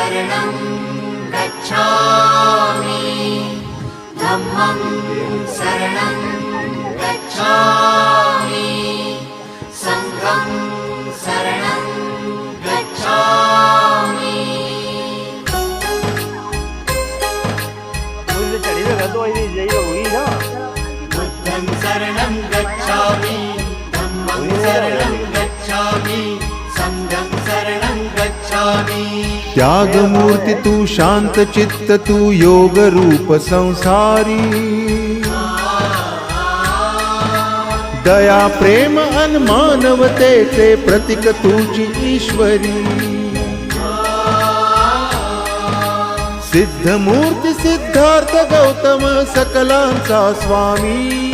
शरणं गच्छामि धम्मं शरणं गच्छामि संघं शरणं गच्छामि बुद्धं शरणं गच्छामि धम्मं शरणं गच्छामि संघं शरणं गच्छामि त्याग मूर्ति तू शांत चित्त तू योग रूप संसारी दया प्रेम अन मानवतेचे प्रतीक तुझी ईश्वरी सिद्ध मूर्ती सिद्धार्थ गौतम सकलांचा स्वामी